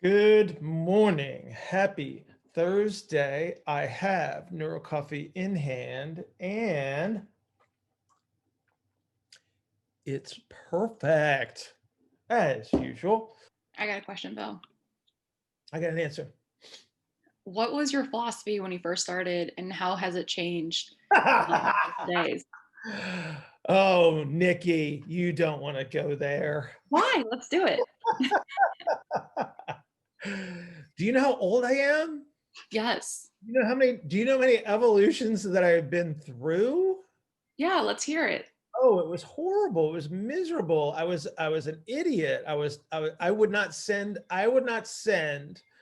Good morning. Happy Thursday. I have Neuro Coffee in hand and it's perfect as usual. I got a question, Bill. I got an answer. What was your philosophy when you first started, and how has it changed days? Oh, Nikki, you don't want to go there. Why? Let's do it. Do you know how old I am? Yes. Do you know how many evolutions that I've been through? Yeah, let's hear it. Oh, it was horrible. It was miserable. I was an idiot. I would not send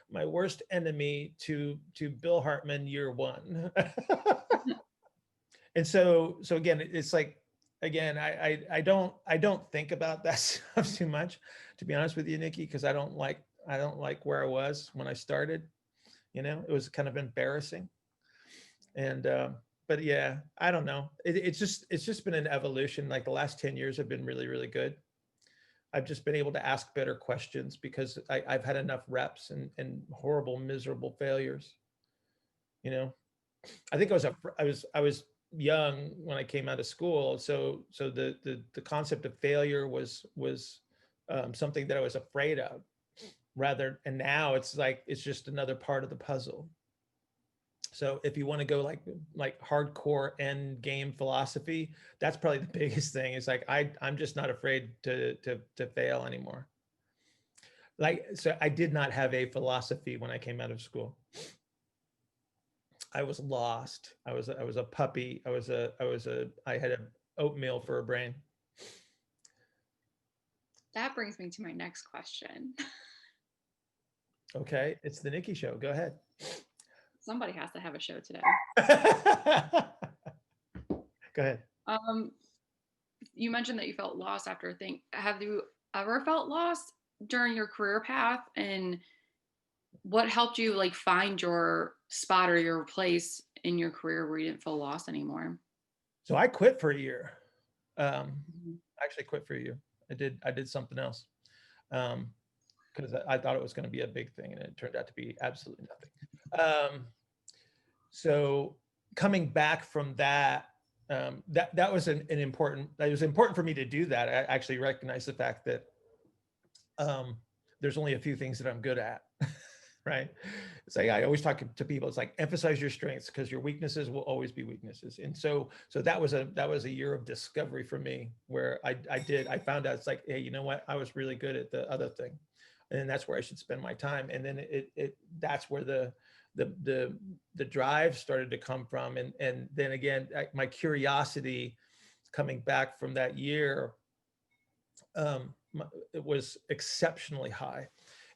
my worst enemy to Bill Hartman year one. And so again, it's like again, I don't think about that stuff too much, to be honest with you, Nikki, because I don't like where I was when I started. It was kind of embarrassing. And but yeah, I don't know. It's just been an evolution. Like the last 10 years have been really, really good. I've just been able to ask better questions because I've had enough reps and horrible, miserable failures. You know, I think I was young when I came out of school, so the concept of failure was something that I was afraid of. Rather, and now it's like it's just another part of the puzzle. So if you want to go like hardcore end game philosophy, that's probably the biggest thing. It's like I'm just not afraid to fail anymore. Like, so I did not have a philosophy when I came out of school. I was lost. I was a puppy. I had a oatmeal for a brain. That brings me to my next question. Okay, it's the Nikki show. Go ahead. Somebody has to have a show today. Go ahead. Um, you mentioned that you felt lost after a thing. Have you ever felt lost during your career path? And what helped you like find your spot or your place in your career where you didn't feel lost anymore? So I quit for a year. Mhm. I actually quit for a year. I did something else. Um, because I thought it was going to be a big thing, and it turned out to be absolutely nothing. So coming back from that, that was an important. It was important for me to do that. I actually recognize the fact that um, there's only a few things that I'm good at. Right? It's like I always talk to people. It's like emphasize your strengths because your weaknesses will always be weaknesses. And so that was a year of discovery for me where I found out it's like, hey, you know what? I was really good at the other thing, and that's where I should spend my time. And then that's where the drive started to come from. And then again, my curiosity coming back from that year, it was exceptionally high.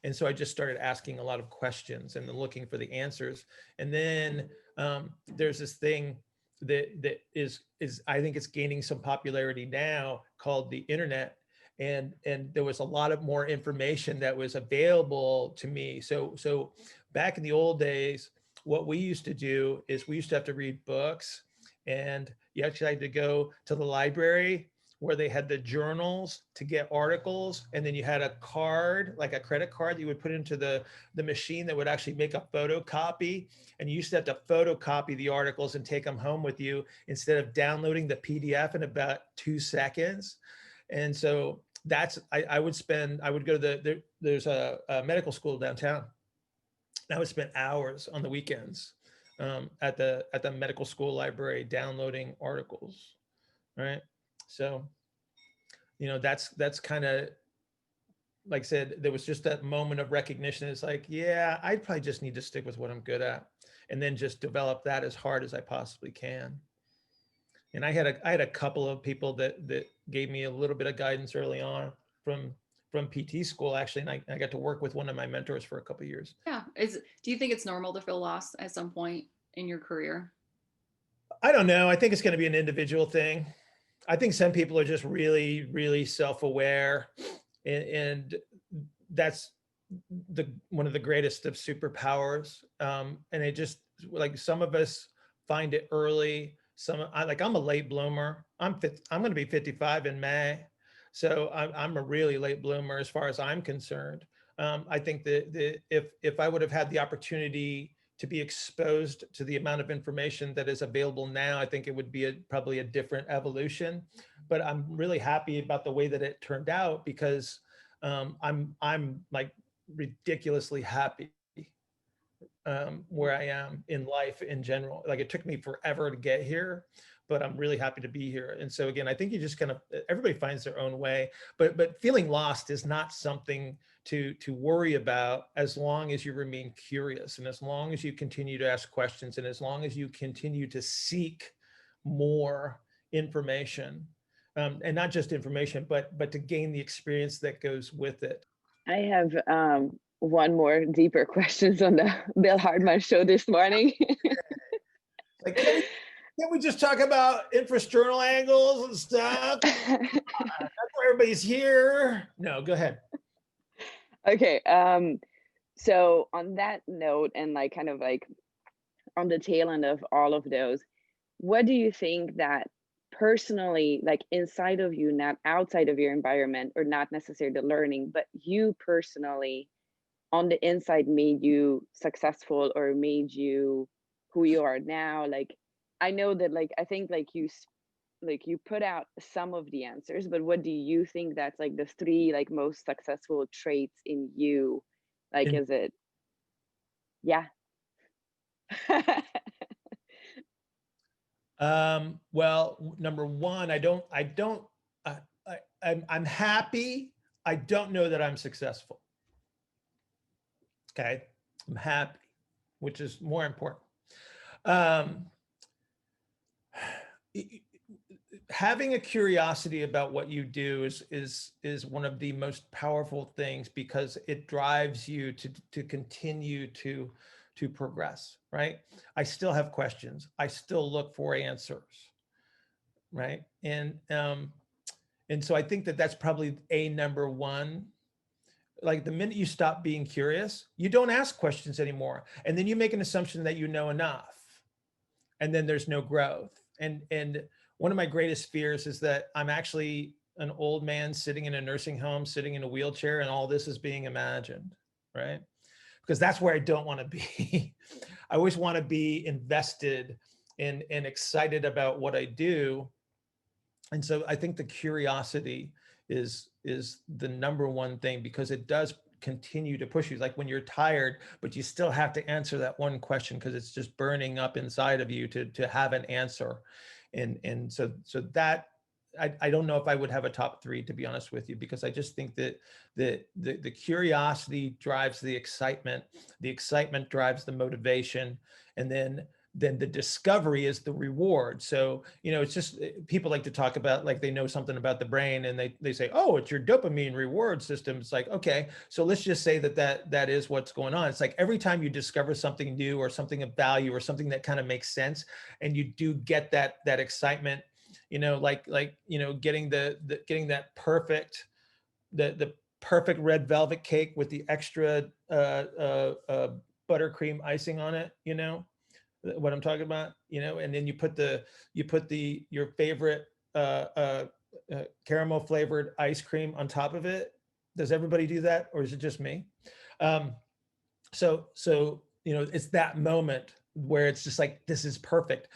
And so I just started asking a lot of questions and then looking for the answers. And then there's this thing that is I think it's gaining some popularity now called the internet. And there was a lot of more information that was available to me. So back in the old days, what we used to do is we used to have to read books, and you actually had to go to the library where they had the journals to get articles, and then you had a card, like a credit card that you would put into the machine that would actually make a photocopy, and you used to have to photocopy the articles and take them home with you instead of downloading the PDF in about 2 seconds. And so I would go to there's a medical school downtown, and I would spend hours on the weekends at the medical school library downloading articles, right? So that's kind of, like I said, there was just that moment of recognition. It's like, yeah, I probably just need to stick with what I'm good at, and then just develop that as hard as I possibly can. And I had a couple of people that gave me a little bit of guidance early on from from PT school, actually, and I got to work with one of my mentors for a couple of years. Yeah. Do you think it's normal to feel lost at some point in your career? I don't know. I think it's going to be an individual thing. I think some people are just really, really self-aware, and that's the one of the greatest of superpowers. And it just, like, some of us find it early. I'm a late bloomer. I'm going to be 55 in May, so I'm a really late bloomer as far as I'm concerned. I think that if I would have had the opportunity to be exposed to the amount of information that is available now, I think it would be probably a different evolution. But I'm really happy about the way that it turned out, because I'm like ridiculously happy where I am in life in general. Like, it took me forever to get here, but I'm really happy to be here. And so again, I think you just kind of, everybody finds their own way, but feeling lost is not something to worry about, as long as you remain curious, and as long as you continue to ask questions, and as long as you continue to seek more information, and not just information, but to gain the experience that goes with it. I have one more deeper questions on the Bill Hartman show this morning. Like, can't we just talk about infrasternal angles and stuff? That's why everybody's here. No, go ahead. Okay, so on that note, and like kind of like on the tail end of all of those, what do you think that personally, like inside of you, not outside of your environment, or not necessarily the learning, but you personally on the inside made you successful, or made you who you are now? Like, I know that, like, I think like like you put out some of the answers, but what do you think that's like the three like most successful traits in you? Like, And is it, yeah. well, number one, I'm happy. I don't know that I'm successful. Okay, I'm happy, which is more important. Um, Having a curiosity about what you do is one of the most powerful things, because it drives you to continue to progress, right? I still have questions. I still look for answers, right? And so I think that that's probably a number one. Like, the minute you stop being curious, you don't ask questions anymore, and then you make an assumption that you know enough, and then there's no growth. And one of my greatest fears is that I'm actually an old man sitting in a nursing home, sitting in a wheelchair, and all this is being imagined, right? Because that's where I don't want to be. I always want to be invested and excited about what I do. And so I think the curiosity is the number one thing, because it does continue to push you. Like, when you're tired, but you still have to answer that one question, because it's just burning up inside of you to have an answer. And so that, I don't know if I would have a top three, to be honest with you, because I just think that the curiosity drives the excitement drives the motivation, and then the discovery is the reward. So, it's just, people like to talk about, like, they know something about the brain, and they say, oh, it's your dopamine reward system. It's like, okay, so let's just say that is what's going on. It's like, every time you discover something new, or something of value, or something that kind of makes sense, and you do get that excitement, like getting getting that perfect, the perfect red velvet cake with the extra buttercream icing on it, what I'm talking about, and then you put your favorite caramel flavored ice cream on top of it. Does everybody do that, or is it just me? So it's that moment where it's just like, this is perfect,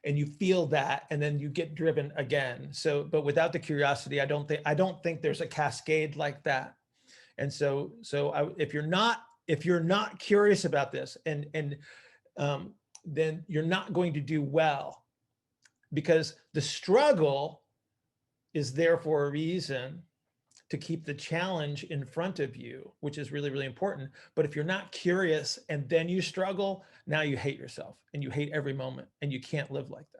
and you feel that, and then you get driven again. So, but without the curiosity, I don't think there's a cascade like that. And so if you're not curious about this, then you're not going to do well, because the struggle is there for a reason, to keep the challenge in front of you, which is really, really important. But if you're not curious and then you struggle, now you hate yourself, and you hate every moment, and you can't live like that.